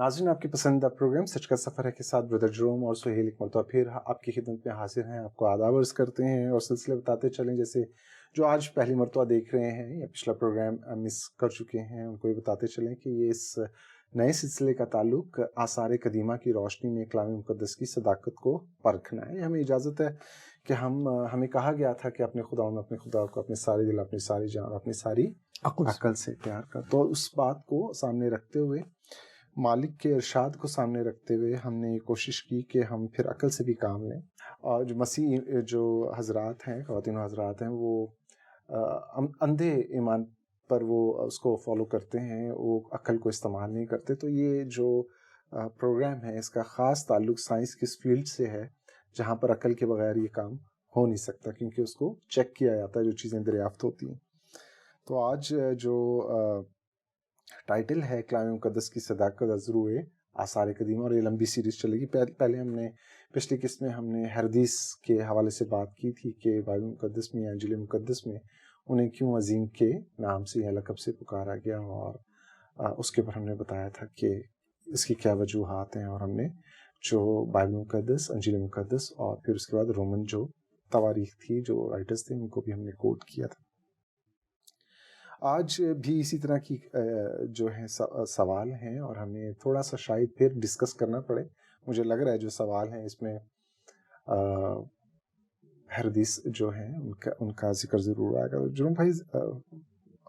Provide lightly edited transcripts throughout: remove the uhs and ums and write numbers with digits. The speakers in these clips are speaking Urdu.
ناظرین، آپ کی پسندیدہ پروگرام سچ کا سفر ہے کے ساتھ بردر جروم اور سہیل ایک مرتبہ پھر آپ کی خدمت میں حاضر ہیں. آپ کو آداب عرض کرتے ہیں اور سلسلے بتاتے چلیں، جیسے جو آج پہلی مرتبہ دیکھ رہے ہیں یا پچھلا پروگرام مس کر چکے ہیں ان کو یہ بتاتے چلیں کہ یہ اس نئے سلسلے کا تعلق آثار قدیمہ کی روشنی میں کلام مقدس کی صداقت کو پرکھنا ہے. یہ ہمیں اجازت ہے کہ ہمیں کہا گیا تھا کہ اپنے خدا میں اپنے خدا کو اپنے سارے دل، اپنی ساری جان اور اپنی ساری عقل سے پیار کر. تو اس بات کو سامنے رکھتے ہوئے، مالک کے ارشاد کو سامنے رکھتے ہوئے، ہم نے کوشش کی کہ ہم پھر عقل سے بھی کام لیں. اور جو مسیح جو حضرات ہیں، خواتین و حضرات ہیں، وہ اندھے ایمان پر وہ اس کو فالو کرتے ہیں، وہ عقل کو استعمال نہیں کرتے. تو یہ جو پروگرام ہے اس کا خاص تعلق سائنس کی اس فیلڈ سے ہے جہاں پر عقل کے بغیر یہ کام ہو نہیں سکتا، کیونکہ اس کو چیک کیا جاتا ہے جو چیزیں دریافت ہوتی ہیں. تو آج جو ٹائٹل ہے کلام مقدس کی صداقت از روئے آثار قدیمہ، اور یہ لمبی سیریز چلے گی. پہلے ہم نے پچھلی قسط میں ہم نے حدیث کے حوالے سے بات کی تھی کہ بائبل مقدس میں یا انجیل مقدس میں انہیں کیوں عظیم کے نام سے یا لقب سے پکارا گیا، اور اس کے اوپر ہم نے بتایا تھا کہ اس کی کیا وجوہات ہیں. اور ہم نے جو بائبل مقدس، انجیل مقدس اور پھر اس کے بعد رومن جو تواریخ تھی، جو رائٹرز تھے، ان کو بھی ہم نے کوٹ کیا تھا. آج بھی اسی طرح کی جو ہیں سوال ہیں، اور ہمیں تھوڑا سا شاید پھر ڈسکس کرنا پڑے. مجھے لگ رہا ہے جو سوال ہیں اس میں حدیث جو ہیں ان کا ذکر ضرور آئے گا. جرم بھائی،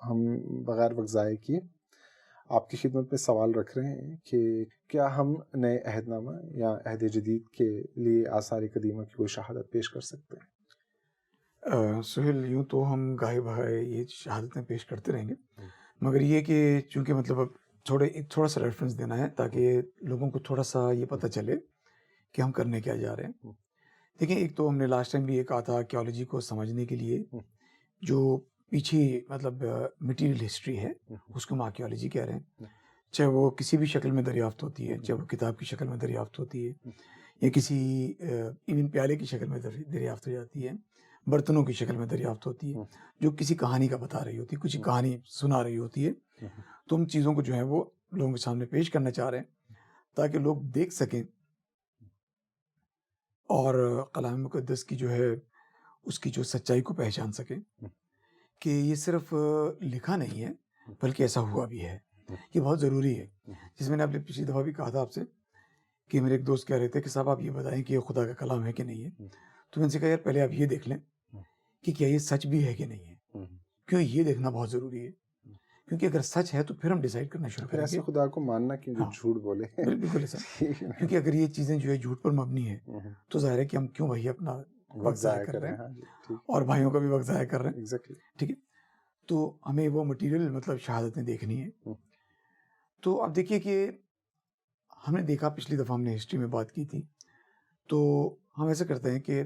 ہم بغیر وقت ضائع کیے آپ کی خدمت میں سوال رکھ رہے ہیں کہ کیا ہم نئے عہد نامہ یا عہد جدید کے لیے آثار قدیمہ کی کوئی شہادت پیش کر سکتے ہیں؟ سہیل، یوں تو ہم گاہے بہائے یہ شہادتیں پیش کرتے رہیں گے، مگر یہ کہ چونکہ مطلب اب تھوڑا سا ریفرنس دینا ہے تاکہ لوگوں کو تھوڑا سا یہ پتہ چلے کہ ہم کرنے کیا جا رہے ہیں. دیکھیں، ایک تو ہم نے لاسٹ ٹائم بھی یہ کہا تھا آرکیالوجی کو سمجھنے کے لیے جو پیچھے مطلب مٹیریل ہسٹری ہے اس کو ہم آرکیالوجی کہہ رہے ہیں. چاہے وہ کسی بھی شکل میں دریافت ہوتی ہے، چاہے وہ کتاب کی شکل میں دریافت ہوتی ہے یا کسی ایون پیالے کی شکل میں دریافت ہو جاتی ہے، برتنوں کی شکل میں دریافت ہوتی ہے جو کسی کہانی کا بتا رہی ہوتی ہے، کچھ کہانی سنا رہی ہوتی ہے. تو ہم چیزوں کو جو ہے وہ لوگوں کے سامنے پیش کرنا چاہ رہے ہیں تاکہ لوگ دیکھ سکیں اور کلام مقدس کی جو ہے اس کی جو سچائی کو پہچان سکیں کہ یہ صرف لکھا نہیں ہے بلکہ ایسا ہوا بھی ہے. یہ بہت ضروری ہے. جس میں نے آپ نے پچھلی دفعہ بھی کہا تھا آپ سے کہ میرے ایک دوست کہہ رہے تھے کہ صاحب آپ یہ بتائیں کہ یہ خدا کا کلام ہے کہ نہیں ہے. تو میں نے سے کہا یار پہلے آپ یہ دیکھ لیں کہ کیا یہ سچ بھی ہے کہ نہیں ہے، کیوں یہ دیکھنا بہت ضروری ہے. کیونکہ اگر سچ ہے تو پھر ہم ڈیسائیڈ کرنا شروع کریں گے. ایسے خدا کو ماننا کہ جو جھوٹ بولے. بالکل ایسا. کیونکہ اگر یہ چیزیں جو ہے جھوٹ پر مبنی ہے تو ظاہر ہے کہ ہم کیوں وہی اپنا وقت ضائع کر رہے ہیں اور بھائیوں کا بھی وقت ضائع کر رہے ہیں. ٹھیک ہے، تو ہمیں وہ مٹیریل مطلب شہادتیں دیکھنی ہے. تو اب دیکھیے کہ ہم نے دیکھا پچھلی دفعہ ہم نے ہسٹری میں بات کی تھی، تو ہم ایسا کرتے ہیں کہ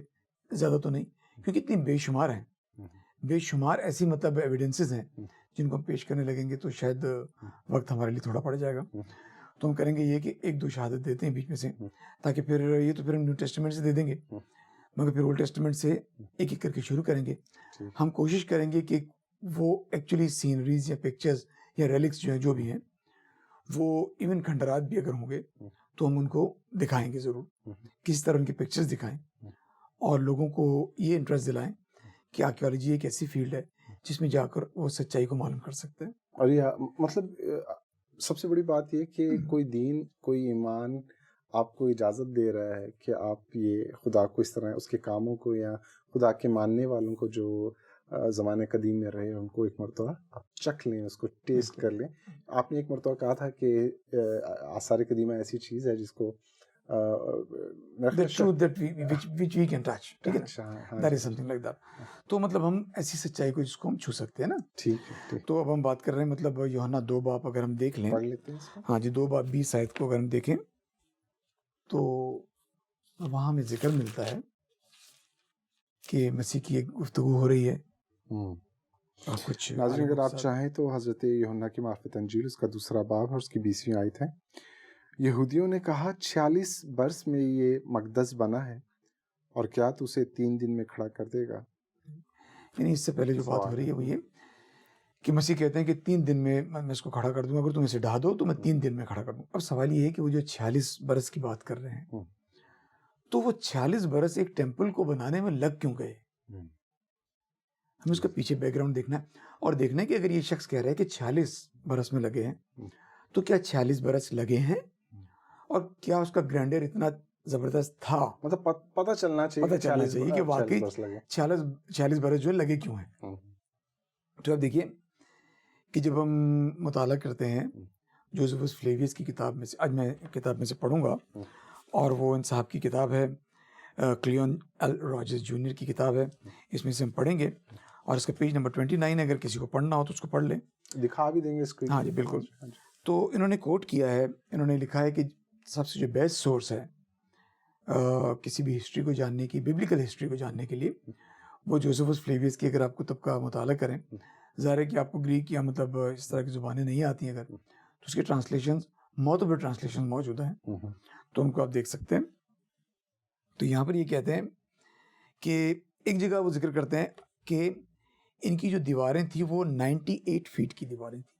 زیادہ تو نہیں، کیونکہ اتنی بے شمار ہیں، بے شمار ایسی مطلب ایویڈنسز ہیں جن کو ہم پیش کرنے لگیں گے تو شاید وقت ہمارے لیے تھوڑا پڑ جائے گا. تو ہم کریں گے یہ کہ ایک دو شہادت دیتے ہیں بیچ میں سے، تاکہ پھر یہ تو پھر ہم نیو ٹیسٹمنٹ سے دے دیں گے، مگر پھر اولڈ ٹیسٹمنٹ سے ایک ایک کر کے شروع کریں گے. ہم کوشش کریں گے کہ وہ ایکچولی سینریز یا پکچرز یا ریلکس جو ہیں جو بھی ہیں وہ ایون کھنڈرات بھی اگر ہوں گے تو ہم ان کو دکھائیں گے ضرور، کسی طرح ان کی پکچرز دکھائیں اور لوگوں کو یہ انٹرسٹ دلائیں کہ آرکیالوجی ایک ایسی فیلڈ ہے جس میں جا کر وہ سچائی کو معلوم کر سکتے ہیں. اور یہ مطلب سب سے بڑی بات یہ کہ کوئی دین، کوئی ایمان آپ کو اجازت دے رہا ہے کہ آپ یہ خدا کو اس طرح اس کے کاموں کو یا خدا کے ماننے والوں کو جو زمانے قدیم میں رہے ان کو ایک مرتبہ آپ چکھ لیں، اس کو ٹیسٹ کر لیں. آپ نے ایک مرتبہ کہا تھا کہ آثار قدیمہ ایسی چیز ہے جس کو the truth that which we can touch. ٹھیک ہے، that is something like that. تو مطلب ہم ایسی سچائی کو جس کو ہم چھو سکتے ہیں نا. ٹھیک ہے. تو اب ہم بات کر رہے ہیں مطلب یوحنا 2 باب اگر ہم دیکھ لیں، ہاں جی 2 باب 20 آیت کو اگر ہم دیکھیں تو وہاں ہمیں ذکر ملتا ہے کہ مسیح کی ایک گفتگو ہو رہی ہے. کچھ ناظرین اگر آپ چاہیں تو حضرت یوحنا کی معرفت انجیل اس کا 2 باب اور اس کی 20ویں آیت ہے. یہودیوں نے کہا 46 برس میں یہ مقدس بنا ہے اور کیا تو اسے 3 دن میں کھڑا کر دے گا. یعنی اس سے پہلے جو بات ہو رہی ہے وہ یہ کہ مسیح کہتے ہیں کہ 3 دن میں اس کو کھڑا کر دوں گا، اگر تم اسے ڈھا دو تو میں 3 دن میں کھڑا کر دوں. اب سوال یہ ہے کہ وہ جو 46 برس کی بات کر رہے ہیں تو وہ 46 برس ایک ٹیمپل کو بنانے میں لگ کیوں گئے؟ ہمیں اس کا پیچھے بیک گراؤنڈ دیکھنا ہے اور دیکھنا ہے کہ اگر یہ شخص کہہ رہا ہے کہ 46 برس میں لگے ہیں تو کیا 46 برس لگے ہیں اور کیا اس کا گرینڈر اتنا زبردست تھا؟ مطلب پتہ چلنا چاہیے کہ واقعی 46 برس جو لگے کیوں ہیں. تو اب دیکھیے کہ جب ہم مطالعہ کرتے ہیں جوزفس فلیویس کی کتاب میں سے، آج میں کتاب میں سے پڑھوں گا اور وہ ان صاحب کی کتاب ہے، کلیون ایل راجرز جونیئر کی کتاب ہے، اس میں سے ہم پڑھیں گے اور اس کا پیج نمبر 29 اگر کسی کو پڑھنا ہو تو اس کو پڑھ لیں، دکھا بھی دیں گے اسکرین. ہاں جی بالکل. تو انہوں نے کوٹ کیا ہے، انہوں نے لکھا ہے کہ سب سے جو بیسٹ سورس ہے کسی بھی ہسٹری کو جاننے کی، بیبلیکل ہسٹری کو جاننے کے لیے، وہ جوزفس فلیویس کی اگر آپ کتب کا مطالعہ کریں، ظاہر ہے کہ آپ کو گریک یا مطلب اس طرح کی زبانیں نہیں آتی اگر، تو اس کے ٹرانسلیشنز معتبر ٹرانسلیشن موجود ہیں تو ان کو آپ دیکھ سکتے ہیں. تو یہاں پر یہ کہتے ہیں کہ ایک جگہ وہ ذکر کرتے ہیں کہ ان کی جو دیواریں تھیں وہ 98 فیٹ کی دیواریں تھیں.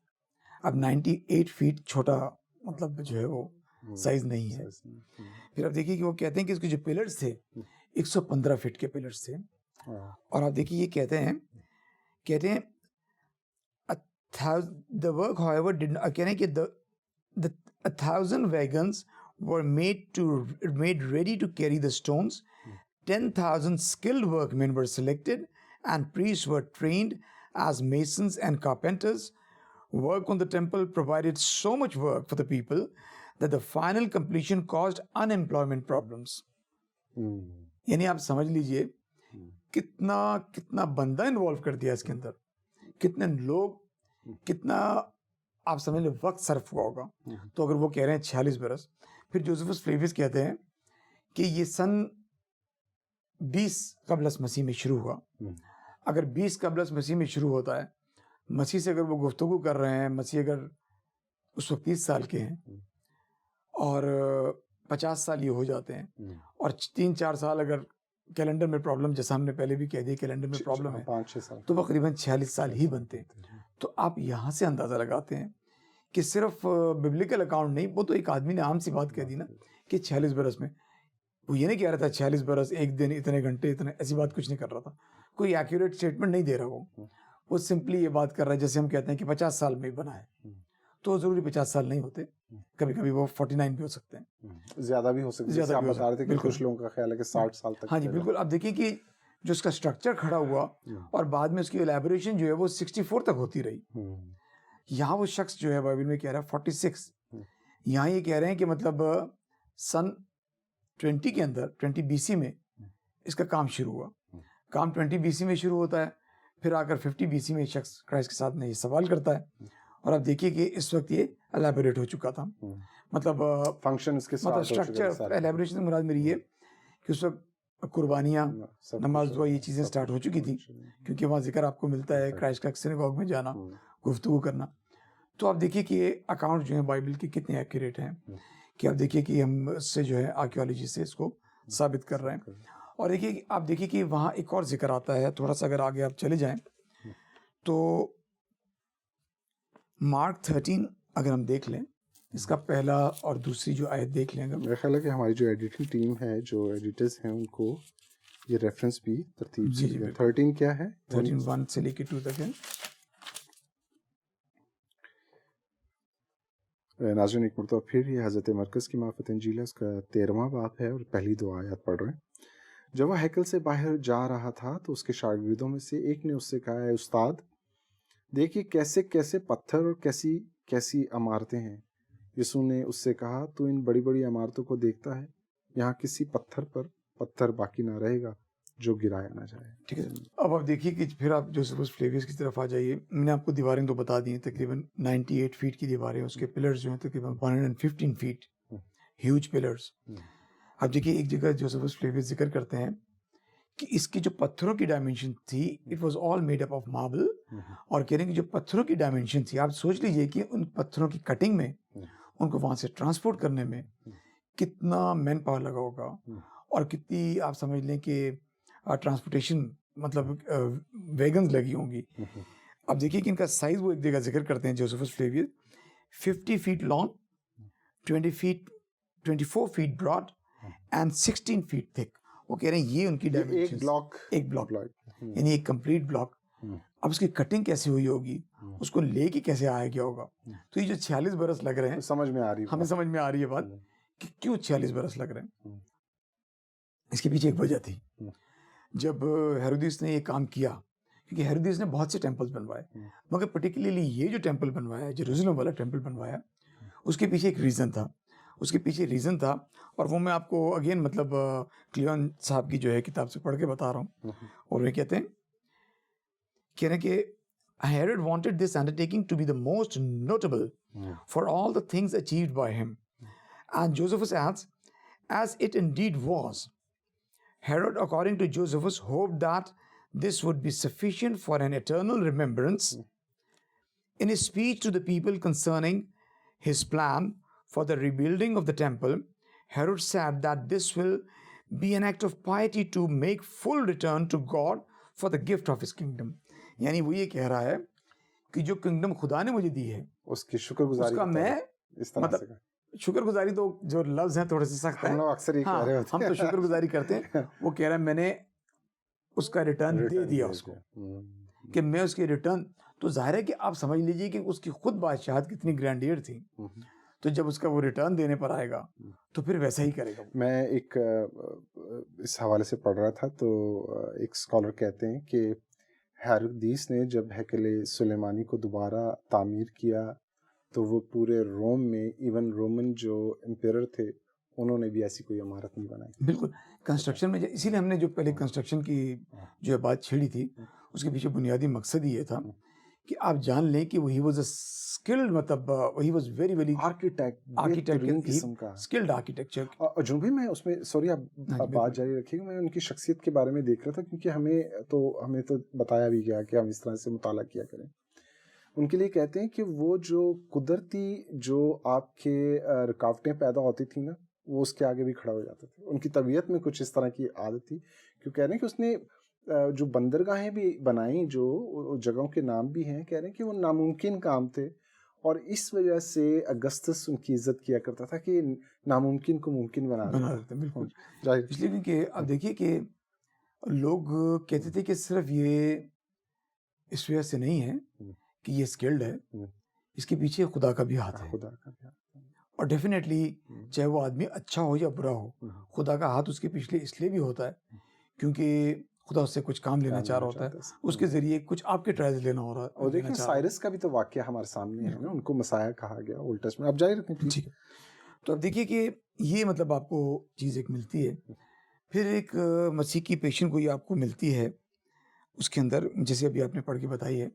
اب 98 فیٹ چھوٹا مطلب جو ہے وہ سائز نہیں ہے. پھر آپ دیکھیے کہ وہ کہتے ہیں کہ اس کے جو پلرز تھے 115 فٹ کے پلرز تھے. اور آپ دیکھیے یہ کہتے ہیں the work however did not، کہتے ہیں کہ the 1,000 wagons were made ready to carry the stones. 10,000 skilled workmen were selected and priests were trained as masons and carpenters. Work on the temple provided so much work for the people that the final completion caused unemployment problems. یعنی آپ سمجھ لیجئے کتنا بندہ انوالو کر دیا اس کے اندر، کتنے لوگ، کتنا آپ سمجھ لیں وقت صرف ہوا ہوگا. تو اگر وہ کہہ رہے ہیں 46 برس، پھر جوزفس فلیویس کہتے ہیں کہ یہ سن 20 قبل از مسیح میں شروع ہوا. اگر 20 قبل از مسیح میں شروع ہوتا ہے، مسیح سے اگر وہ گفتگو کر رہے ہیں، مسیح اگر اس وقت 30 سال کے ہیں اور 50 سال یہ ہو جاتے ہیں اور 3-4 سال اگر کیلنڈر میں پرابلم، جیسا ہم نے پہلے بھی کہہ دیا کیلنڈر میں پرابلم ہے، 5-6 سال تو تقریباً 46 سال ہی بنتے ہیں. تو آپ یہاں سے اندازہ لگاتے ہیں کہ صرف ببلیکل اکاؤنٹ نہیں، وہ تو ایک آدمی نے عام سی بات کہہ دی نا کہ 46 برس میں، وہ یہ نہیں کہہ رہا تھا 46 برس ایک دن اتنے گھنٹے اتنے، ایسی بات کچھ نہیں کر رہا تھا، کوئی ایکوریٹ اسٹیٹمنٹ نہیں دے رہا. وہ سمپلی یہ بات کر رہا ہے جیسے ہم کہتے ہیں کہ 50 سال میں بنا ہے، تو ضروری 50 سال نہیں ہوتے، کبھی کبھی وہ 49 بھی ہو سکتے ہیں، زیادہ بھی ہو سکتے ہیں. آپ بتا رہے تھے کہ کچھ لوگوں کا خیال ہے کہ 60 سال تک. ہاں جی بالکل. آپ دیکھیں کہ جو اس کا سٹرکچر کھڑا ہوا اور بعد میں اس کی الیبوریشن جو ہے وہ 64 تک ہوتی رہی. یہاں وہ شخص جو ہے بائبل میں کہہ رہا ہے 46، یہاں یہ کہہ رہے ہیں کہ مطلب سن 20 کے اندر 20 BC میں اس کا کام شروع ہوا. کام 20 BC میں شروع ہوتا ہے، پھر آ کر 50 BC میں شخص کرائسٹ کے ساتھ میں یہ سوال کرتا ہے اور آپ دیکھیے کہ اس وقت یہ الیبوریٹ ہو چکا تھا. مطلب فنکشن اس کے مطلب اسٹرکچر الیبوریشن سے مراد میری یہ کہ اس وقت قربانیاں، نماز دعا، یہ چیزیں سٹارٹ ہو چکی تھی، کیونکہ وہاں ذکر آپ کو ملتا ہے کرائسٹ کا سینیگوگ میں جانا، گفتگو کرنا. تو آپ دیکھیے کہ یہ اکاؤنٹ جو ہیں بائبل کے کتنے ایکوریٹ ہیں، کہ آپ دیکھیے کہ ہم اس سے جو ہے آرکیولوجی سے اس کو ثابت کر رہے ہیں. اور دیکھیے آپ دیکھیے کہ وہاں ایک اور ذکر آتا ہے، تھوڑا سا اگر آگے آپ چلے جائیں تو مارک 13 اگر ہم دیکھ لیں، اس کا پہلا اور دوسری جو آیت دیکھ لیں. میرا خیال ہے کہ ہماری جو ایڈیٹنگ ٹیم ہے، جو ایڈیٹرز ہیں، ان کو یہ ریفرنس بھی ترتیب سے 13 کیا ہے، 13:1 سے لے کے 2 تک ہے. ناظرین ایک مرتبہ پھر یہ حضرت مرکز کی معرفت انجیل اس کا 13واں باب ہے اور پہلی 2 آیات پڑھ رہے ہیں. جب وہ ہیکل سے باہر جا رہا تھا تو اس کے شاگردوں میں سے ایک نے اس سے کہا، اے استاد، دیکھیے کیسے کیسے پتھر اور کیسی کیسی عمارتیں ہیں. یسوع نے اس سے کہا، تو ان بڑی بڑی عمارتوں کو دیکھتا ہے، یہاں کسی پتھر پر پتھر باقی نہ رہے گا جو گرایا نہ جائے. ٹھیک ہے. اب آپ دیکھیے کہ پھر آپ جوزفس فلیویس کی طرف آ جائیے. میں نے آپ کو دیواریں تو بتا دی ہیں، تقریباً 98 فیٹ کی دیواریں، اس کے پلرز جو ہیں تقریباً 115 فیٹ، ہیوج پلرز. اب دیکھیے ایک جگہ جوزفس فلیویس ذکر کرتے ہیں کہ اس کی جو پتھروں کی ڈائمنشن تھی، it was all made up of marble. اور کہہ رہے ہیں کہ جو پتھروں کی ڈائمنشن تھی، آپ سوچ لیجئے کہ ان پتھروں کی کٹنگ میں، ان کو وہاں سے ٹرانسپورٹ کرنے میں کتنا مین پاور لگا ہوگا، اور کتنی آپ سمجھ لیں کہ ٹرانسپورٹیشن مطلب ویگنز لگی ہوں گی. اب دیکھیے کہ ان کا سائز وہ ایک جگہ ذکر کرتے ہیں Joseph's فلیویس 50 feet long, 24 feet broad and 16 feet thick. وہ کہہ رہے ہیں یہ ان کی ڈائمینشن، ایک بلاک یعنی ایک کمپلیٹ بلاک. اب اس کی کٹنگ کیسے ہوئی ہوگی، اس کو لے کے کیسے آیا گیا ہوگا. تو یہ جو 46 برس لگ رہے ہیں سمجھ میں آ رہی ہے، ہمیں سمجھ میں آ رہی ہے بات کہ کیوں 46 برس لگ رہے ہیں. اس کے پیچھے ایک وجہ تھی. جب ہیرودیس نے یہ کام کیا، کیونکہ ہیرودیس نے بہت سے ٹیمپلز بنوائے، مگر پرٹیکولرلی یہ جو ٹیمپل بنوایا، جیروسلم والا ٹیمپل بنوایا، اس کے پیچھے ایک ریزن تھا. اس کے پیچھے ریزن تھا اور وہ میں آپ کو اگین مطلب کلیون صاحب کی جو ہے کتاب سے پڑھ کے بتا رہا ہوں. اور وہ کہتے ہیں کہ Herod wanted this undertaking to be the most notable for all the things achieved by him. And Josephus adds, as it indeed was, Herod, according to Josephus, hoped that this would be sufficient for an eternal remembrance. In his speech to the people concerning his plan for the rebuilding of the temple, Herod said that this will be an act of piety to make full return to God for the gift of his kingdom. یعنی وہ یہ کہہ رہا ہے کہ جو کنگڈم خدا نے مجھے دی ہے اس کی شکر گزاری، اس کا میں مطلب شکر گزاری تو جو لفظ ہیں تھوڑے سے سخت ہے، ہم لوگ اکثر یہ کہہ رہے ہوتے ہیں، ہم تو شکر گزاری کرتے ہیں. وہ کہہ رہا ہے میں نے اس کا ریٹرن دے دیا اس کو، کہ میں اس کے ریٹرن. تو ظاہر ہے کہ آپ سمجھ لیجئے کہ اس کی خود بادشاہت کتنی گرینڈیئر تھی. تو جب اس کا وہ ریٹرن دینے پر آئے گا تو پھر ویسا ہی کرے گا. میں ایک اس حوالے سے پڑھ رہا تھا تو ایک اسکالر کہتے ہیں کہ ہیرودیس نے جب ہیکل سلیمانی کو دوبارہ تعمیر کیا تو وہ پورے روم میں، ایون رومن جو امپیرر تھے انہوں نے بھی ایسی کوئی عمارت نہیں بنائی. بالکل کنسٹرکشن میں، اسی لیے ہم نے جو پہلے کنسٹرکشن کی جو بات چھیڑی تھی اس کے پیچھے بنیادی مقصد یہ تھا کہ آپ جان لیں کہ وہی واز اے اسکلڈ، مطلب وہی واز ویری ویری آرکیٹیکٹ قسم کا اسکلڈ آرکیٹیکچر. اور جو بھی میں اس میں سوری آپ بات جاری رکھیے گا، میں ان کی شخصیت کے بارے میں دیکھ رہا تھا کیونکہ ہمیں تو بتایا بھی گیا کہ ہم اس طرح سے مطالعہ کیا کریں. ان کے لیے کہتے ہیں کہ وہ جو قدرتی جو آپ کے رکاوٹیں پیدا ہوتی تھیں نا، وہ اس کے آگے بھی کھڑا ہو جاتا تھا. ان کی طبیعت میں کچھ اس طرح کی عادت تھی. کیوں کہہ رہے ہیں کہ اس نے جو بندرگاہیں بھی بنائیں، جو جگہوں کے نام بھی ہیں، کہہ رہے ہیں کہ وہ ناممکن کام تھے اور اس وجہ سے اگستس ان کی عزت کیا کرتا تھا کہ ناممکن کو ممکن بنا دیتے. بالکل اس لیے کہ اب دیکھیے کہ لوگ کہتے تھے کہ صرف یہ اس وجہ سے نہیں ہے کہ یہ اسکلڈ ہے، اس کے پیچھے خدا کا بھی ہاتھ ہے. اور ڈیفینیٹلی چاہے وہ آدمی اچھا ہو یا برا ہو، خدا کا ہاتھ اس کے پیچھے اس لیے بھی ہوتا ہے کیونکہ خدا اس سے کچھ کام لینا چاہ رہا ہوتا ہے، اس کے ذریعے کچھ آپ کے ٹرائلز لینا ہو رہا ہے. اور دیکھیں سائرس کا بھی تو واقعہ ہمارے سامنے ہے نا، ان کو مسیح کہا گیا اولڈ ٹیسٹمنٹ. اب جاری رکھیں. ٹھیک ہے. تو اب دیکھیے کہ یہ مطلب آپ کو چیز ایک ملتی ہے. پھر ایک مسیح کی پیشن گوئی آپ کو ملتی ہے اس کے اندر، جیسے ابھی آپ نے پڑھ کے بتائی ہے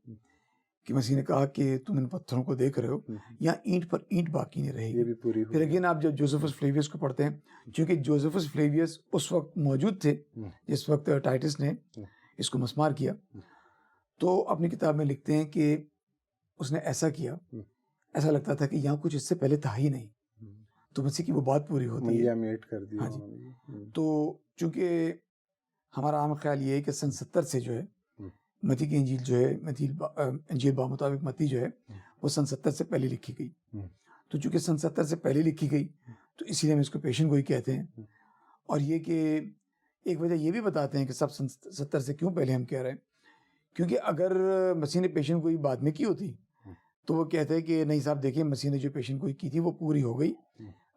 کہ مسیح نے کہا کہ تم ان پتھروں کو دیکھ رہے ہو، یا اینٹ پر اینٹ باقی نہیں رہے گی. پھر اگین آپ جب جوزفس فلیویس کو پڑھتے ہیں، چونکہ جوزفس فلیویس اس وقت موجود تھے جس وقت ٹائٹس نے اس کو مسمار کیا، تو اپنی کتاب میں لکھتے ہیں کہ اس نے ایسا کیا، ایسا لگتا تھا کہ یہاں کچھ اس سے پہلے تھا ہی نہیں. تو مسیح کی وہ بات پوری ہوتی ہے. ہاں جی. تو چونکہ ہمارا عام خیال یہ ہے کہ سن 70 سے جو ہے متی کی انجیل جو ہے، انجیل بمطابق متی جو ہے وہ سن 70 سے پہلے لکھی گئی. تو چونکہ سن 70 سے پہلے لکھی گئی تو اسی لیے ہم اس کو پیشن گوئی کہتے ہیں. اور یہ کہ ایک وجہ یہ بھی بتاتے ہیں کہ سب سن 70 سے کیوں پہلے ہم کہہ رہے ہیں، کیونکہ اگر مسیح نے پیشن گوئی بعد میں کی ہوتی تو وہ کہتے ہیں کہ نہیں صاحب دیکھیں مسیح نے جو پیشن گوئی کی تھی وہ پوری ہو گئی.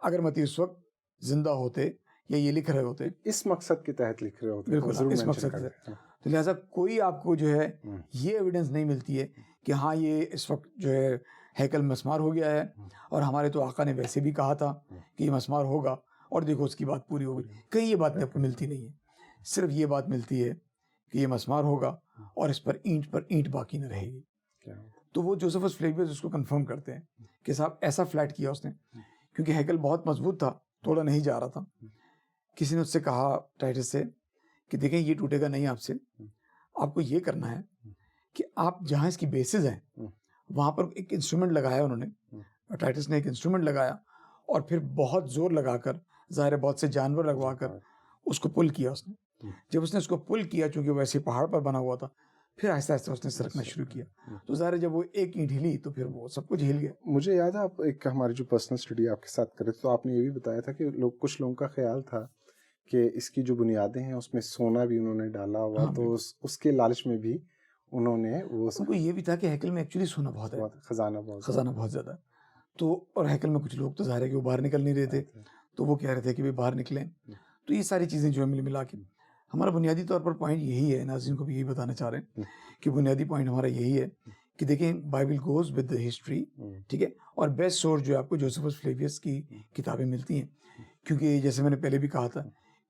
اگر متی اس وقت زندہ ہوتے یا یہ لکھ رہے ہوتے، اس مقصد کے تحت لکھ رہے ہوتے، بالکل اس مقصد سے، تو لہٰذا کوئی آپ کو جو ہے یہ ایویڈنس نہیں ملتی ہے کہ ہاں یہ اس وقت جو ہے ہیکل مسمار ہو گیا ہے اور ہمارے تو آقا نے ویسے بھی کہا تھا کہ یہ مسمار ہوگا اور دیکھو اس کی بات پوری ہو گئی. کہیں یہ بات آپ کو ملتی نہیں ہے. صرف یہ بات ملتی ہے کہ یہ مسمار ہوگا اور اس پر اینٹ باقی نہ رہے گی. تو وہ جوزفس فلیویس اس کو کنفرم کرتے ہیں کہ صاحب ایسا فلیٹ کیا اس نے، کیونکہ ہیکل بہت مضبوط تھا، توڑا نہیں جا رہا تھا. کسی نے اس سے کہا ٹائٹس سے کہ دیکھیں یہ ٹوٹے گا نہیں آپ سے، آپ کو یہ کرنا ہے کہ آپ جہاں اس کی بیسز ہیں وہاں پر ایک انسٹرومنٹ لگایا انہوں نے، ٹائٹس نے ایک انسٹرومنٹ لگایا اور پھر بہت زور لگا کر، ظاہر بہت سے جانور لگوا کر اس کو پل کیا اس نے. جب اس نے اس کو پل کیا، چونکہ ویسے پہاڑ پر بنا ہوا تھا، پھر آہستہ آہستہ اس نے سرکنا شروع کیا. تو ظاہر جب وہ ایک اینٹ ہلی تو پھر وہ سب کچھ ہل گیا. مجھے یاد ہے آپ ایک ہماری جو پرسنل اسٹڈی آپ کے ساتھ کرے تو آپ نے یہ بھی بتایا تھا کہ کچھ لوگوں کا خیال تھا کہ اس کی جو بنیادیں ہیں اس میں سونا بھی انہوں نے ڈالا ہوا, تو اس کے لالچ میں بھی انہوں نے ان کو یہ بھی تھا کہ ہیکل میں ایکچولی سونا بہت ہے, خزانہ بہت زیادہ. تو اور ہیکل میں کچھ لوگ تو ظاہر ہے کہ وہ باہر نکل نہیں رہے تھے, تو وہ کہہ رہے تھے کہ باہر نکلیں. تو یہ ساری چیزیں جو ہے ملا کے ہمارا بنیادی طور پر پوائنٹ یہی ہے, ناظرین کو بھی یہی بتانا چاہ رہے ہیں کہ بنیادی پوائنٹ ہمارا یہی ہے کہ دیکھیں Bible goes with the history, ٹھیک ہے. اور بیسٹ سورس جو ہے آپ کو جوزفس فلیویس کی کتابیں ملتی ہیں, کیونکہ جیسے میں نے پہلے بھی کہا تھا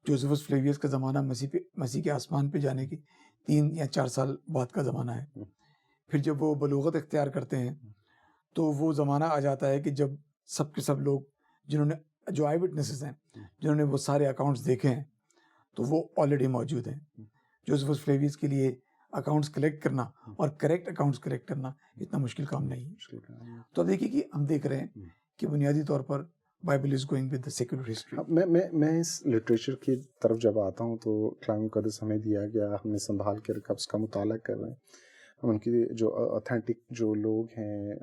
جوزفس فلیویس کا زمانہ مسیح کے آسمان پہ جانے کی 3 یا 4 سال بعد کا زمانہ ہے. پھر جب وہ بلوغت اختیار کرتے ہیں تو وہ زمانہ آ جاتا ہے کہ جب سب کے سب لوگ جنہوں نے جو آئی وٹنسز ہیں, جنہوں نے وہ سارے اکاؤنٹس دیکھے ہیں, تو وہ آلریڈی موجود ہیں. جوزفس فلیویس کے لیے اکاؤنٹس کلیکٹ کرنا اور کریکٹ اکاؤنٹس کلیکٹ کرنا اتنا مشکل کام نہیں ہے. تو اب دیکھیے کہ ہم دیکھ رہے ہیں کہ بنیادی طور پر Bible is going with the secular history. میں اس لٹریچر کی طرف جب آتا ہوں تو کلام مقدس ہمیں دیا گیا, ہم نے سنبھال کے رکھا, اس کا مطالعہ کر رہے ہیں. ہم ان کی جو اوتھینٹک جو لوگ ہیں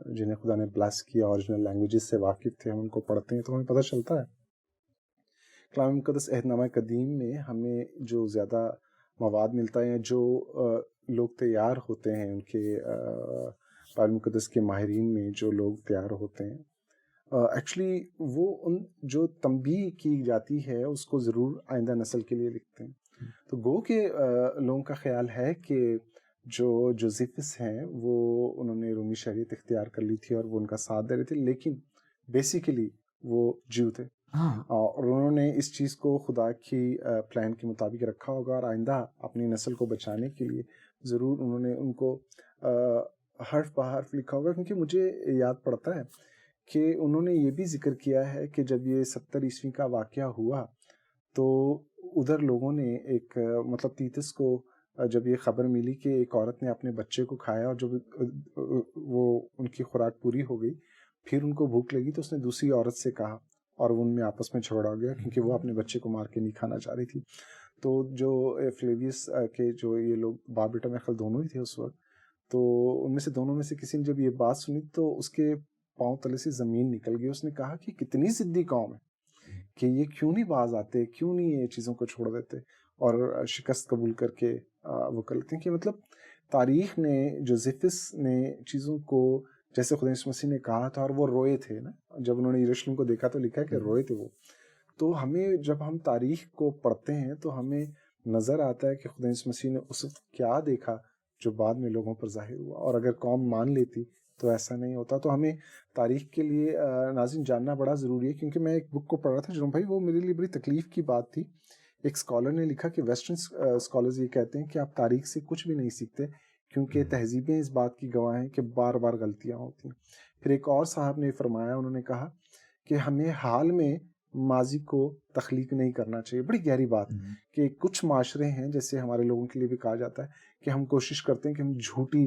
جنہیں خدا نے بلیس کیا, اوریجنل لینگویجز سے واقف تھے, ہم ان کو پڑھتے ہیں تو ہمیں پتہ چلتا ہے کلام مقدس عہد نامہ قدیم میں ہمیں جو زیادہ مواد ملتا ہے, جو لوگ تیار ہوتے ہیں ان کے کلام مقدس کے ماہرین میں جو لوگ تیار ہوتے ہیں, ایکچولی وہ ان جو تنبیہ کی جاتی ہے اس کو ضرور آئندہ نسل کے لیے لکھتے ہیں. تو گو کہ لوگوں کا خیال ہے کہ جو جوزفس ہیں وہ انہوں نے رومی شہریت اختیار کر لی تھی اور وہ ان کا ساتھ دے رہے تھے, لیکن بیسیکلی وہ جیو تھے, اور انہوں نے اس چیز کو خدا کی پلان کے مطابق رکھا ہوگا, اور آئندہ اپنی نسل کو بچانے کے لیے ضرور انہوں نے ان کو حرف بہ حرف لکھا ہوگا. کیونکہ مجھے یاد پڑتا ہے کہ انہوں نے یہ بھی ذکر کیا ہے کہ جب یہ 70 عیسوی کا واقعہ ہوا تو ادھر لوگوں نے ایک مطلب تیتس کو جب یہ خبر ملی کہ ایک عورت نے اپنے بچے کو کھایا اور جب وہ ان کی خوراک پوری ہو گئی پھر ان کو بھوک لگی تو اس نے دوسری عورت سے کہا اور ان میں آپس میں جھگڑا ہو گیا کیونکہ وہ اپنے بچے کو مار کے نہیں کھانا چاہ رہی تھی. تو جو فلیویس کے جو یہ لوگ باپ بیٹا میں خیال دونوں ہی تھے اس وقت, تو ان میں سے دونوں میں سے کسی نے جب یہ بات سنی تو اس کے پاؤں تلے سے زمین نکل گئی. اس نے کہا کہ کتنی ضدی قوم ہے کہ یہ کیوں نہیں باز آتے, کیوں نہیں یہ چیزوں کو چھوڑ دیتے اور شکست قبول کر کے وہ کر لیتے ہیں. کہ مطلب تاریخ نے جوزفس نے چیزوں کو جیسے خدا یسوع مسیح نے کہا تھا, اور وہ روئے تھے نا جب انہوں نے یروشلم کو دیکھا تو لکھا ہے کہ روئے تھے وہ. تو ہمیں جب ہم تاریخ کو پڑھتے ہیں تو ہمیں نظر آتا ہے کہ خدا یسوع مسیح نے اس وقت کیا دیکھا جو بعد میں لوگوں پر ظاہر ہوا, اور اگر قوم مان لیتی تو ایسا نہیں ہوتا. تو ہمیں تاریخ کے لیے ناظرین جاننا بڑا ضروری ہے. کیونکہ میں ایک بک کو پڑھ رہا تھا جنوب بھائی, وہ میرے لیے بڑی تکلیف کی بات تھی. ایک اسکالر نے لکھا کہ ویسٹرن اسکالرز یہ کہتے ہیں کہ آپ تاریخ سے کچھ بھی نہیں سیکھتے کیونکہ تہذیبیں اس بات کی گواہ ہیں کہ بار بار غلطیاں ہوتی ہیں. پھر ایک اور صاحب نے فرمایا, انہوں نے کہا کہ ہمیں حال میں ماضی کو تخلیق نہیں کرنا چاہیے. بڑی گہری بات کہ کچھ معاشرے ہیں جیسے ہمارے لوگوں کے لیے بھی کہا جاتا ہے کہ ہم کوشش کرتے ہیں کہ ہم جھوٹی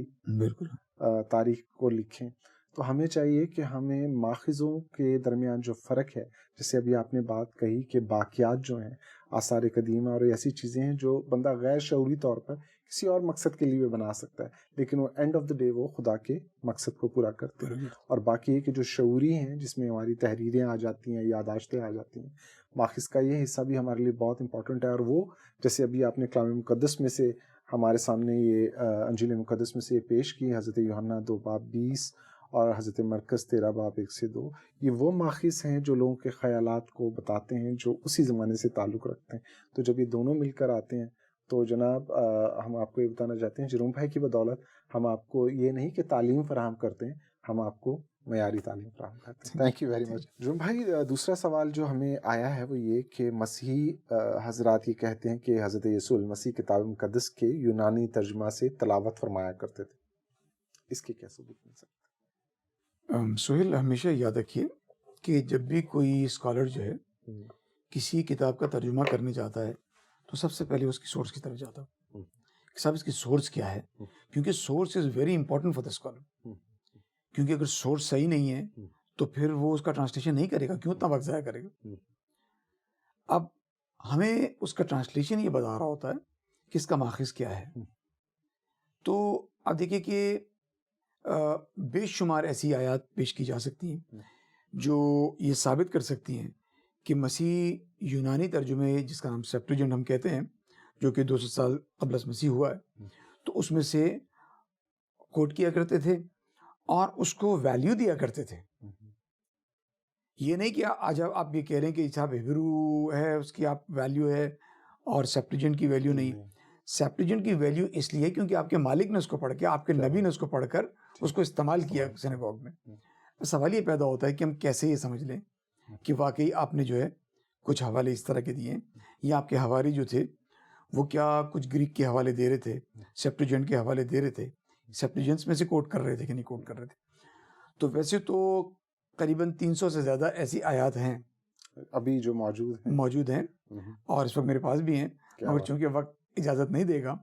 تاریخ کو لکھیں. تو ہمیں چاہیے کہ ہمیں ماخذوں کے درمیان جو فرق ہے, جیسے ابھی آپ نے بات کہی کہ باقیات جو ہیں آثار قدیمہ اور ایسی چیزیں ہیں جو بندہ غیر شعوری طور پر کسی اور مقصد کے لیے بنا سکتا ہے, لیکن وہ اینڈ آف دا ڈے وہ خدا کے مقصد کو پورا کرتے ہیں. اور باقی یہ کہ جو شعوری ہیں جس میں ہماری تحریریں آ جاتی ہیں, یاداشتیں آ جاتی ہیں, ماخذ کا یہ حصہ بھی ہمارے لیے بہت امپورٹنٹ ہے. اور وہ جیسے ابھی آپ نے کلام مقدس میں سے ہمارے سامنے یہ انجیل مقدس میں سے یہ پیش کی, حضرت یوحنا 2:20 اور حضرت مرکز 13:1-2, یہ وہ ماخذ ہیں جو لوگوں کے خیالات کو بتاتے ہیں جو اسی زمانے سے تعلق رکھتے ہیں. تو جب یہ دونوں مل کر آتے ہیں تو جناب ہم آپ کو یہ بتانا چاہتے ہیں جروم بھائی کی بدولت ہم آپ کو یہ نہیں کہ تعلیم فراہم کرتے ہیں, ہم آپ کو معیاری تعلیم فراہم کرتے ہیں. Thank you very much. Jerome بھائی دوسرا سوال جو ہمیں آیا ہے وہ یہ کہ مسیحی حضرات یہ کہتے ہیں کہ حضرت یسوع المسیح کتاب مقدس کے یونانی ترجمہ سے تلاوت فرمایا کرتے تھے, اس کے کیا ثبوت مل سکتے؟ سہیل ہمیشہ یاد رکھیے کہ جب بھی کوئی اسکالر جو ہے کسی کتاب کا ترجمہ کرنے جاتا ہے تو سب سے پہلے اس کی سورس کی طرف جاتا ہے کہ صاحب اس کی سورس کیا ہے, کیونکہ source is very important for the scholar. کیونکہ اگر سورس صحیح نہیں ہے تو پھر وہ اس کا ٹرانسلیشن نہیں کرے گا, کیوں اتنا وقت ضائع کرے گا. اب ہمیں اس کا ٹرانسلیشن یہ بتا رہا ہوتا ہے کہ اس کا ماخذ کیا ہے. تو اب دیکھیے کہ بے شمار ایسی آیات پیش کی جا سکتی ہیں جو یہ ثابت کر سکتی ہیں کہ مسیح یونانی ترجمے جس کا نام سیپٹوجنٹ ہم کہتے ہیں، جو کہ 200 سال قبل از مسیح ہوا ہے، تو اس میں سے کوٹ کیا کرتے تھے اور اس کو ویلیو دیا کرتے تھے. یہ نہیں کہ آج آپ یہ کہہ رہے ہیں کہ صاحب ہیبرو ہے اس کی آپ ویلیو ہے اور سیپٹوجنٹ کی ویلیو نہیں. سیپٹوجنٹ کی ویلیو اس لیے کیونکہ آپ کے مالک نے اس کو پڑھ کے، آپ کے نبی نے اس کو پڑھ کر اس کو استعمال کیا سینیگوگ میں. سوال یہ پیدا ہوتا ہے کہ ہم کیسے یہ سمجھ لیں کہ واقعی آپ نے جو ہے کچھ حوالے اس طرح کے دیے ہیں، یا آپ کے حوالے جو تھے وہ کیا کچھ گریک کے حوالے دے رہے تھے، سیپٹوجنٹ کے حوالے دے رہے تھے، سیپٹوجنٹس میں سے کوٹ کر رہے تھے کہ نہیں کوٹ کر رہے تھے. تو ویسے تو قریباً 300 سے زیادہ ایسی آیات ہیں ابھی جو موجود ہیں اور اس وقت میرے پاس بھی ہیں، مگر چونکہ وقت اجازت نہیں دے گا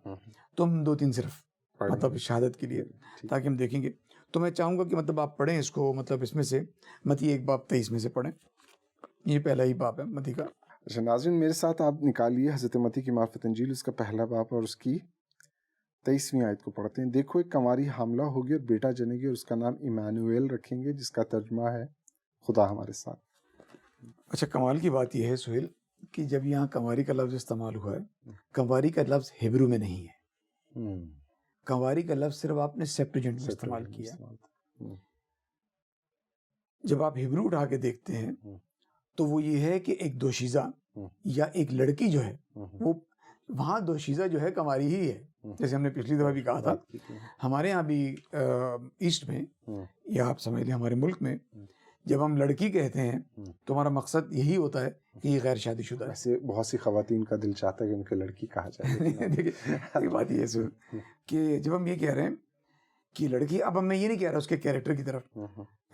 تو ہم 2-3 صرف مطلب شہادت کے لیے تاکہ ہم دیکھیں گے. تو میں چاہوں گا کہ مطلب آپ پڑھیں اس کو، مطلب اس میں سے متی 1:23 میں سے پڑھیں. یہ پہلا ہی باب ہے متی کا. اچھا ناظرین، میرے ساتھ آپ نکالیے حضرت متی کی معرفت انجیل، اس کا پہلا باب اور اس کی 23ویں آیت کو پڑھتے ہیں. دیکھو ایک کنواری حاملہ ہوگی اور بیٹا جنے گی اور اس کا نام ایمانویل رکھیں گے، جس کا ترجمہ ہے خدا ہمارے ساتھ. اچھا، کمال کی بات یہ ہے سہیل کہ جب یہاں کنواری کا لفظ استعمال ہوا ہے، کنواری کا لفظ ہیبرو میں نہیں ہے. کنواری کا لفظ صرف آپ نے سیپٹوجنٹ میں استعمال کیا. جب آپ ہیبرو اٹھا کے دیکھتے ہیں تو وہ یہ ہے کہ ایک دوشیزہ یا ایک لڑکی جو ہے، وہ وہاں دوشیزہ جو ہے کنواری ہی ہے. جیسے ہم نے پچھلی دفعہ بھی کہا تھا، ہمارے یہاں بھی ایسٹ میں یا آپ سمجھ لیں ہمارے ملک میں جب ہم لڑکی کہتے ہیں تو ہمارا مقصد یہی ہوتا ہے کہ یہ غیر شادی شدہ ہے. ایسے بہت سی خواتین کا دل چاہتا ہے کہ ان کو لڑکی کہا جائے. دیکھیے بات یہ ہے کہ جب ہم یہ کہہ رہے ہیں کہ لڑکی، اب میں یہ نہیں کہہ رہا اس کے کیریکٹر کی طرف،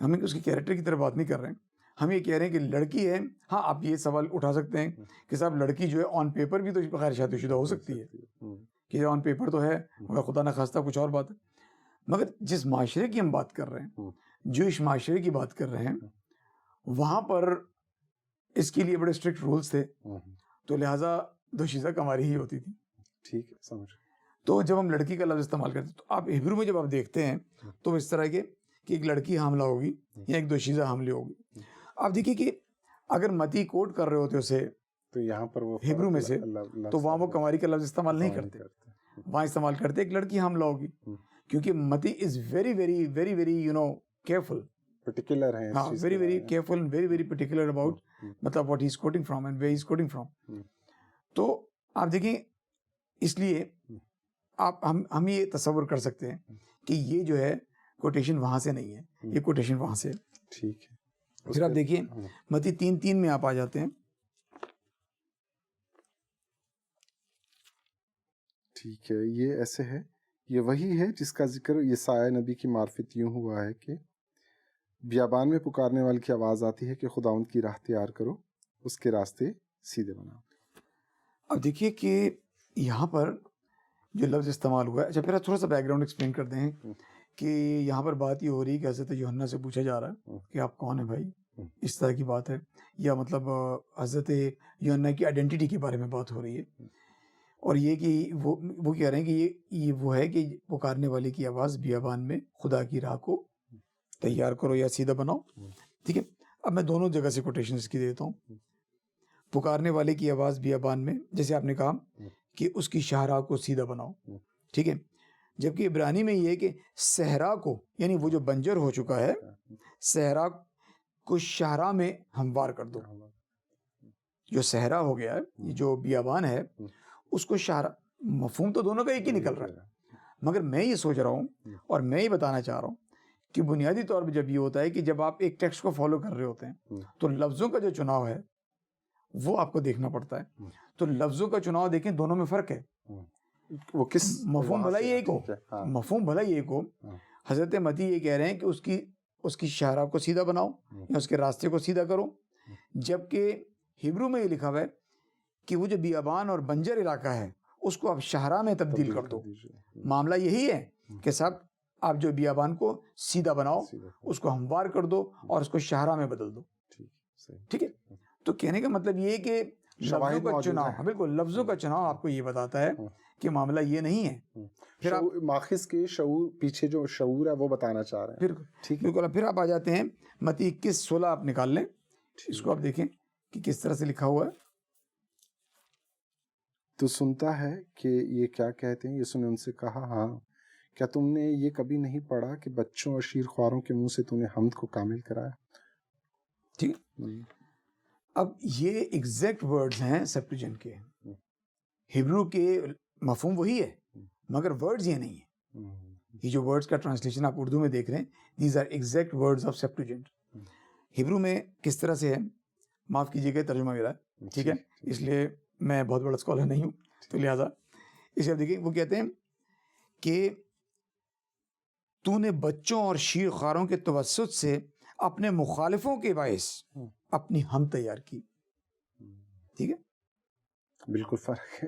ہم اس کے کیریکٹر کی طرف بات نہیں کر رہے ہیں، ہم یہ کہہ رہے ہیں کہ لڑکی ہے. ہاں آپ یہ سوال اٹھا سکتے ہیں کہ صاحب لڑکی جو ہے آن پیپر بھی تو غیر شادی شدہ ہو سکتی ہے، کہ آن پیپر تو ہے مگر خدا نخواستہ کچھ اور بات ہے. مگر جس معاشرے کی ہم بات کر رہے ہیں، جو اس معاشرے کی بات کر رہے ہیں، وہاں پر اس کے لیے بڑے اسٹرکٹ رولز تھے، تو لہٰذا دوشیزہ کنواری ہی ہوتی تھی. ٹھیک ہے، سمجھ. تو جب ہم لڑکی کا لفظ استعمال کرتے ہیں تو آپ ہیبرو میں جب آپ دیکھتے ہیں تو اس طرح کے کہ ایک لڑکی حاملہ ہوگی یا ایک دوشیزہ حاملہ ہوگی. آپ دیکھیے کہ اگر متی کوٹ کر رہے ہوتے اسے تو یہاں پر وہ ہیبرو میں سے تو وہاں وہ کنواری کا لفظ استعمال نہیں کرتے، وہاں استعمال کرتے ایک لڑکی حاملہ ہوگی، کیونکہ متی is very very very very careful, particular ہیں، ہاں very very careful, very very particular about مطلب what he is quoting from and where he is quoting from. تو آپ دیکھیں اس لیے ہم یہ تصور کر سکتے ہیں کہ یہ جو ہے کوٹیشن وہاں سے نہیں ہے، یہ کوٹیشن وہاں سے. ٹھیک ہے. پھر آپ دیکھیے متی 3:3 میں آپ آ جاتے ہیں. ٹھیک ہے، یہ ایسے ہے، یہ وہی ہے جس کا ذکر یسایہ نبی کی معرفت یوں ہوا ہے کہ بیابان میں پکارنے والے کی آواز آتی ہے کہ خداوند کی راہ تیار کرو، اس کے راستے سیدھے بناؤ. اب دیکھیے کہ یہاں پر جو لفظ استعمال ہوا ہے، اچھا پھر تھوڑا سا بیک گراؤنڈ ایکسپلین کرتے ہیں کہ یہاں پر بات یہ ہو رہی ہے کہ حضرت یوحنا سے پوچھا جا رہا ہے کہ آپ کون ہیں بھائی، اس طرح کی بات ہے، یا مطلب حضرت یوحنا کی آئیڈینٹی کے بارے میں بات ہو رہی ہے. اور یہ کہ وہ کہہ رہے ہیں کہ یہ وہ ہے کہ پکارنے والے کی آواز بیابان میں خدا کی راہ کو تیار کرو یا سیدھا بناؤ. ٹھیک ہے، اب میں دونوں جگہ سے کوٹیشن اس کی دیتا ہوں. پکارنے والے کی آواز بیابان میں، جیسے آپ نے کہا کہ اس کی شاہراہ کو سیدھا بناؤ، ٹھیک ہے، جبکہ عبرانی میں یہ ہے کہ صحرا کو، یعنی وہ جو بنجر ہو چکا ہے، صحرا کو شاہراہ میں ہموار کر دو. جو صحرا ہو گیا ہے، جو بیابان ہے، اس کو شاہراہ، مفہوم تو دونوں کا ایک ہی نکل رہا ہے. مگر میں یہ سوچ رہا ہوں اور میں یہ بتانا چاہ رہا ہوں کہ بنیادی طور پہ جب یہ ہوتا ہے کہ جب آپ ایک ٹیکسٹ کو فالو کر رہے ہوتے ہیں تو لفظوں کا جو چناؤ ہے وہ آپ کو دیکھنا پڑتا ہے. تو لفظوں کا چناؤ دیکھیں، دونوں میں فرق ہے. وہ کس مفہوم بھلا ہی ایک ہو، مفہوم بھلا ہی ایک ہو. حضرت متی یہ کہہ رہے ہیں کہ اس کی شاہراہ کو سیدھا بناؤ یا اس کے راستے کو سیدھا کرو، جبکہ ہیبرو میں یہ لکھا ہوا ہے کہ وہ جو بیابان اور بنجر علاقہ ہے اس کو آپ شاہراہ میں تبدیل کر دو. معاملہ یہی ہے کہ صاحب آپ جو بیابان کو سیدھا بناؤ، اس کو ہموار کر دو اور اس کو شاہراہ میں بدل دو. ٹھیک ہے، تو کہنے کا مطلب یہ ہے کہ لفظوں کا چناؤ، بالکل لفظوں کا چناؤ آپ کو یہ بتاتا ہے کہ معاملہ یہ نہیں ہے. پھر آپ ماخذ کے شعور پیچھے جو شعور ہے وہ بتانا چاہ رہے ہیں. پھر ٹھیک بالکل. پھر آپ آ جاتے ہیں متی 21:16 آپ نکال لیں, اس کو آپ دیکھیں کہ کس طرح سے لکھا ہوا ہے. تو سنتا ہے کہ یہ کیا کہتے ہیں. یسوع نے ان سے کہا, ہاں کیا تم نے یہ کبھی نہیں پڑھا کہ بچوں اور شیر خواروں کے منہ سے تو نے حمد کو کامل کرایا. ٹھیک. اب یہ ایگزیکٹ ورڈز ہیں سیپٹوجنٹ کے. ہیبرو کے مفہوم وہی ہے مگر ورڈز یہ نہیں ہیں. یہ جو ورڈز کا ٹرانسلیشن آپ اردو میں دیکھ رہے ہیں, these are exact words of Septuagint. Hebrew میں کس طرح سے ہے, معاف کیجیے گا ترجمہ میرا, ٹھیک ہے, اس لیے میں بہت بڑا اسکالر نہیں ہوں, تو لہٰذا اسے آپ دیکھیں. وہ کہتے ہیں کہ تو نے بچوں اور شیر خواروں کے توسط سے اپنے مخالفوں کے باعث اپنی حمد تیار کی. ٹھیک ہے, بالکل فرق ہے.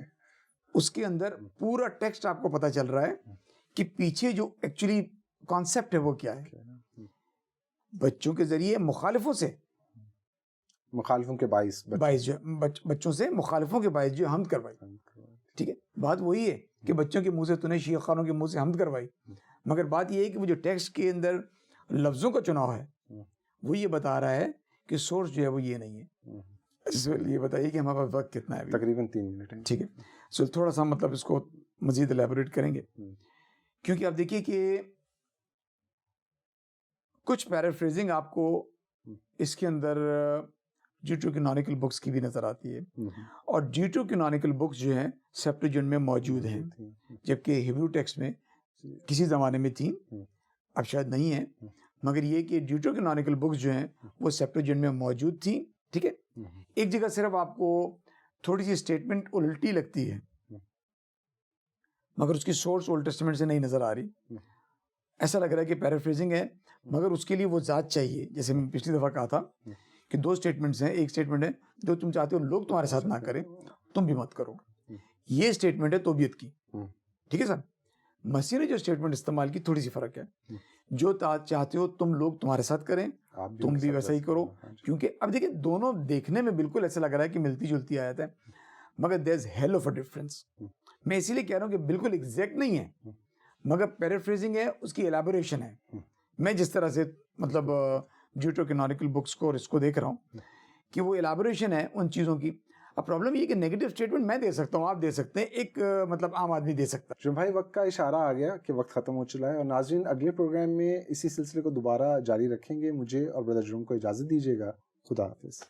اس کے اندر پورا ٹیکسٹ آپ کو پتا چل رہا ہے کہ پیچھے جو ایکچولی کانسیپٹ ہے وہ کیا ہے. بچوں کے ذریعے مخالفوں سے, مخالفوں کے باعث بچوں سے مخالفوں کے باعث جو حمد کروائی. ٹھیک ہے, بات وہی ہے کہ بچوں کے منہ سے تو نے شیخ خانوں کے منہ سے حمد کروائی, مگر بات یہ ہے کہ وہ جو ٹیکسٹ کے اندر لفظوں کا چناؤ ہے وہ یہ بتا رہا ہے کہ سورس جو ہے وہ یہ نہیں ہے. یہ بتائیے کہ ہمارے پاس وقت کتنا ہے؟ تقریباً 3 منٹ ہے. ٹھیک ہے, سو تھوڑا سا مطلب اس کو مزید الیبوریٹ کریں گے, کیونکہ آپ دیکھیے کہ کچھ پیرافریزنگ آپ کو اس کے اندر جیٹرو کینونیکل بکس کی بھی نظر آتی ہے, اور جیٹرو کینونیکل بکس جو ہیں سیپٹوجنٹ میں موجود ہیں, جبکہ ہیبرو ٹیکسٹ میں کسی زمانے میں تھیں, اب شاید نہیں ہے, مگر یہ کہ جیٹرو کینونیکل بکس جو ہیں وہ سیپٹوجنٹ میں موجود تھیں. ٹھیک ہے, ایک جگہ صرف آپ کو تھوڑی سی اسٹیٹمنٹ الٹی لگتی ہے مگر اس کی سورس اولڈ ٹیسٹمنٹ سے نہیں نظر آ رہی. ایسا لگ رہا ہے کہ پیرافریزنگ ہے, مگر اس کے لیے وہ ذات چاہیے. جیسے میں پچھلی دفعہ کہا تھا کہ 2 اسٹیٹمنٹس ہیں. ایک اسٹیٹمنٹ ہے جو تم چاہتے ہو لوگ تمہارے ساتھ نہ کریں, تم بھی مت کرو. یہ اسٹیٹمنٹ ہے توبیت کی. ٹھیک ہے سر, مسیح نے جو اسٹیٹمنٹ استعمال کی تھوڑی سی فرق ہے. جو چاہتے ہو تم لوگ تمہارے ساتھ کریں تم بھی ویسا ہی کرو. کیونکہ اب دیکھیں دونوں دیکھنے میں بالکل ایسا لگ رہا ہے کہ ملتی جلتی آیت ہے, مگر there is hell of a difference. میں اسی لیے کہہ رہا ہوں کہ بالکل ایگزیکٹ نہیں ہے, مگر پیرافریزنگ ہے, اس کی ایلیبوریشن ہے. میں جس طرح سے مطلب جیوٹرو کینونیکل بکس کو اور اس کو دیکھ رہا ہوں کہ وہ ایلیبوریشن ہے ان چیزوں کی. اب پرابلم یہ کہ نیگیٹو اسٹیٹمنٹ میں دے سکتا ہوں, آپ دے سکتے ہیں, ایک مطلب عام آدمی دے سکتا ہے. بھائی وقت کا اشارہ آ گیا کہ وقت ختم ہو چلا ہے, اور ناظرین اگلے پروگرام میں اسی سلسلے کو دوبارہ جاری رکھیں گے. مجھے اور بردر جروم کو اجازت دیجیے گا. خدا حافظ.